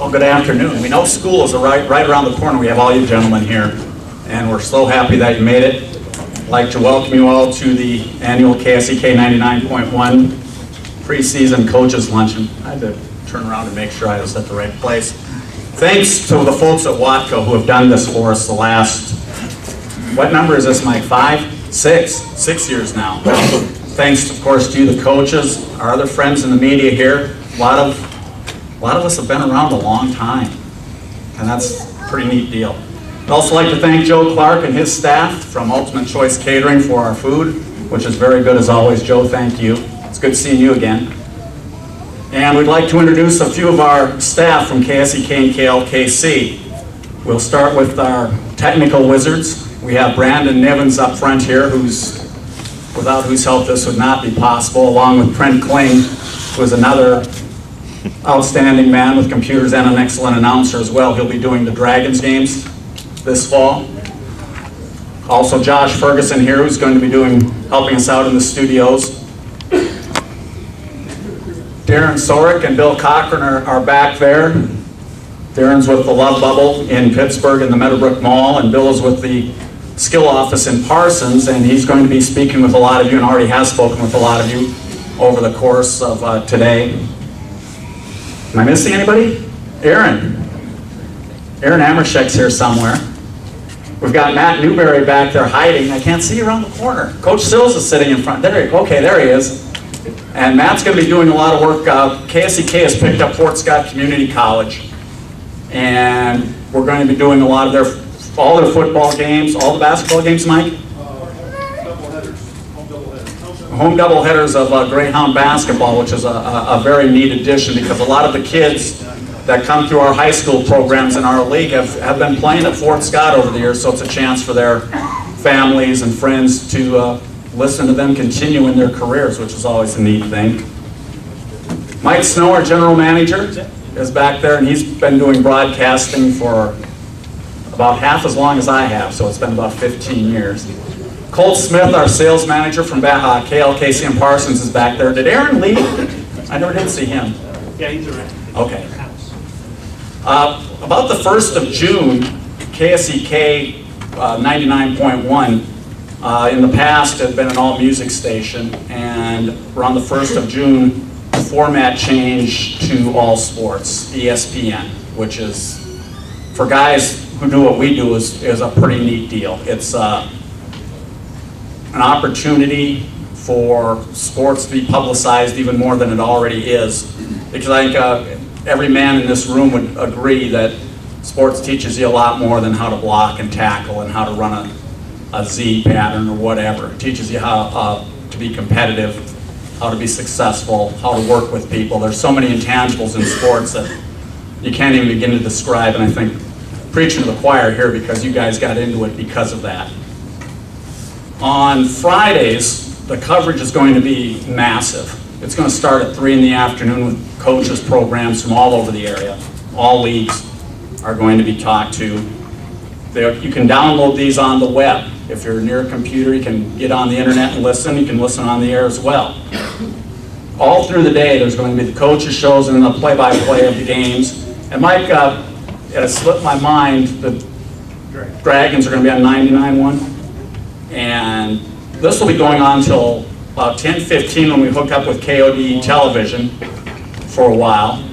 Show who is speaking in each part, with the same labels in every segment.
Speaker 1: Well, good afternoon. We know school is right around the corner. We have all you gentlemen here, and we're so happy that you made it. I'd like to welcome you all to the annual KSEK 99.1 preseason coaches luncheon. I had to turn around and make sure I was at the right place. Thanks to the folks at Watco who have done this for us the last, what number is this, Mike? 5? 6 years now. Thanks, of course, to you, the coaches, our other friends in the media here. A lot of us have been around a long time, and that's a pretty neat deal. I'd also like to thank Joe Clark and his staff from Ultimate Choice Catering for our food, which is very good as always. Joe, thank you. It's good seeing you again. And we'd like to introduce a few of our staff from KSEK and KLKC. We'll start with our technical wizards. We have Brandon Nivens up front here, without whose help this would not be possible, along with Trent Kling, who is another outstanding man with computers and an excellent announcer as well. He'll be doing the Dragons games this fall. Also Josh Ferguson here, who's going to be helping us out in the studios. Darren Sorick and Bill Cochran are back there. Darren's with the Love Bubble in Pittsburgh in the Meadowbrook Mall, and Bill is with the Skill Office in Parsons, and he's going to be speaking with a lot of you and already has spoken with a lot of you over the course of today. Am I missing anybody? Aaron Amershek's here somewhere. We've got Matt Newberry back there hiding. I can't see you around the corner. Coach Sills is sitting in front. There he is. And Matt's going to be doing a lot of work. KSEK has picked up Fort Scott Community College, and we're going to be doing a lot of all their football games, all the basketball games, Mike? Home doubleheaders of Greyhound basketball, which is a very neat addition because a lot of the kids that come through our high school programs in our league have been playing at Fort Scott over the years, so it's a chance for their families and friends to listen to them continue in their careers, which is always a neat thing. Mike Snow, our general manager, is back there, and he's been doing broadcasting for about half as long as I have, so it's been about 15 years. Colt Smith, our sales manager from KLKC and Parsons, is back there. Did Aaron leave? I never did see him.
Speaker 2: Yeah, he's around.
Speaker 1: Okay. About the 1st of June, KSEK 99.1 in the past had been an all-music station, and around the 1st of June, the format changed to all sports, ESPN, which is, for guys who do what we do, is a pretty neat deal. It's an opportunity for sports to be publicized even more than it already is, because I think every man in this room would agree that sports teaches you a lot more than how to block and tackle and how to run a Z pattern or whatever. It teaches you how to be competitive, how to be successful, how to work with people. There's so many intangibles in sports that you can't even begin to describe, and I think preaching to the choir here because you guys got into it because of that. On Fridays, the coverage is going to be massive. It's going to start at 3 in the afternoon with coaches programs from all over the area. All leagues are going to be talked to. You can download these on the web. If you're near a computer, you can get on the internet and listen. You can listen on the air as well. All through the day, there's going to be the coaches' shows and the play-by-play of the games. And Mike, it has slipped my mind, the Dragons are going to be on 99.1. And this will be going on until about 10:15 when we hook up with KOD television for a while.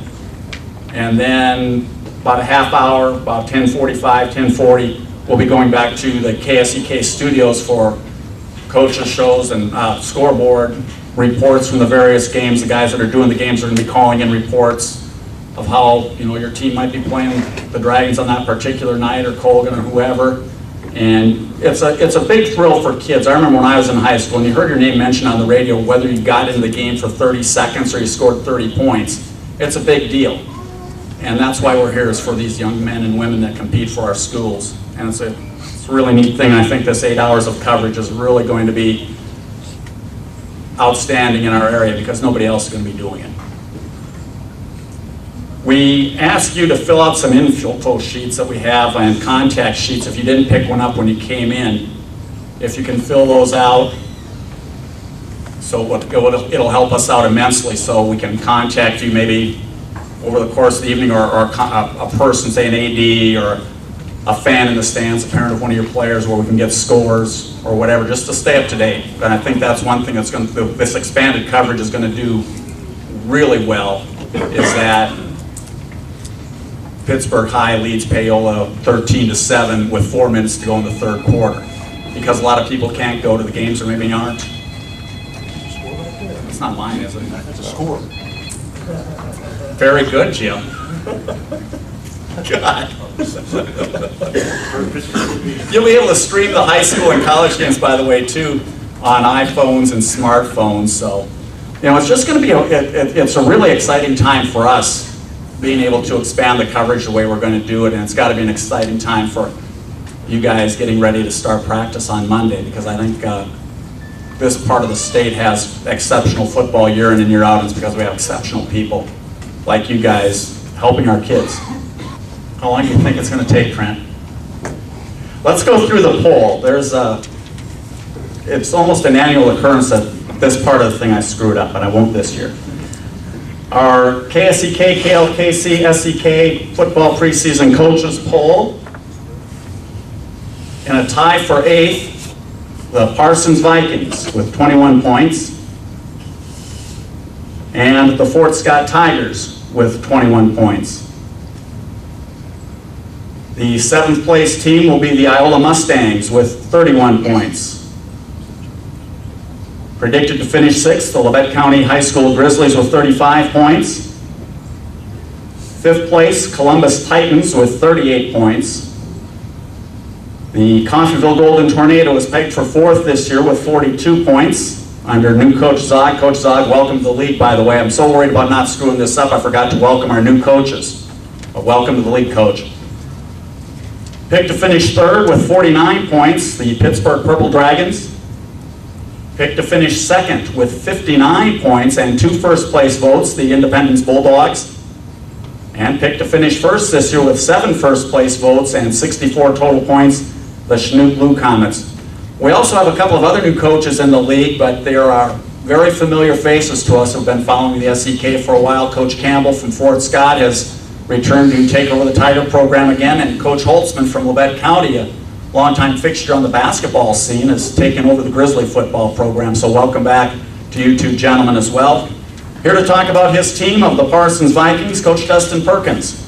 Speaker 1: And then about a half hour, about 10:45, 10:40, we'll be going back to the KSEK studios for coaches' shows and scoreboard reports from the various games. The guys that are doing the games are going to be calling in reports of how your team might be playing the Dragons on that particular night, or Colgan or whoever. And it's a big thrill for kids. I remember when I was in high school and you heard your name mentioned on the radio, whether you got into the game for 30 seconds or you scored 30 points, it's a big deal. And that's why we're here, is for these young men and women that compete for our schools. And it's a really neat thing. I think this 8 hours of coverage is really going to be outstanding in our area because nobody else is going to be doing it. We ask you to fill out some info sheets that we have and contact sheets if you didn't pick one up when you came in. If you can fill those out, so it'll help us out immensely so we can contact you maybe over the course of the evening, or a person, say an AD or a fan in the stands, a parent of one of your players, where we can get scores or whatever, just to stay up to date. And I think that's one thing that's going to, this expanded coverage is going to do really well, is that Pittsburgh High leads Paola 13-7 with 4 minutes to go in the third quarter, because a lot of people can't go to the games or maybe aren't. It's not mine, is it?
Speaker 2: That's a score.
Speaker 1: Very good, Jim. God. You'll be able to stream the high school and college games, by the way, too, on iPhones and smartphones. So, you know, it's just going to be, it's a really exciting time for us, being able to expand the coverage the way we're going to do it, and it's got to be an exciting time for you guys getting ready to start practice on Monday, because I think this part of the state has exceptional football year in and year out, and it's because we have exceptional people like you guys helping our kids. How long do you think it's going to take, Trent? Let's go through the poll. It's almost an annual occurrence that this part of the thing I screwed up, but I won't this year. Our KSEK, KLKC, SEK football preseason coaches poll. In a tie for 8th, the Parsons Vikings with 21 points, and the Fort Scott Tigers with 21 points. The 7th place team will be the Iola Mustangs with 31 points. Predicted to finish 6th, the Labette County High School Grizzlies with 35 points. 5th place, Columbus Titans with 38 points. The Coffeyville Golden Tornado is pegged for 4th this year with 42 points under new Coach Zog. Coach Zog, welcome to the league, by the way. I'm so worried about not screwing this up, I forgot to welcome our new coaches. But welcome to the league, Coach. Picked to finish 3rd with 49 points, the Pittsburgh Purple Dragons. Picked to finish 2nd with 59 points and 2 first-place votes, the Independence Bulldogs. And picked to finish 1st this year with 7 first-place votes and 64 total points, the Chinook Blue Comets. We also have a couple of other new coaches in the league, but they are very familiar faces to us who have been following the SEK for a while. Coach Campbell from Fort Scott has returned to take over the Tiger program again, and Coach Holtzman from Labette County, a longtime fixture on the basketball scene, has taken over the Grizzly football program. So welcome back to you two gentlemen as well. Here to talk about his team of the Parsons Vikings, Coach Dustin Perkins.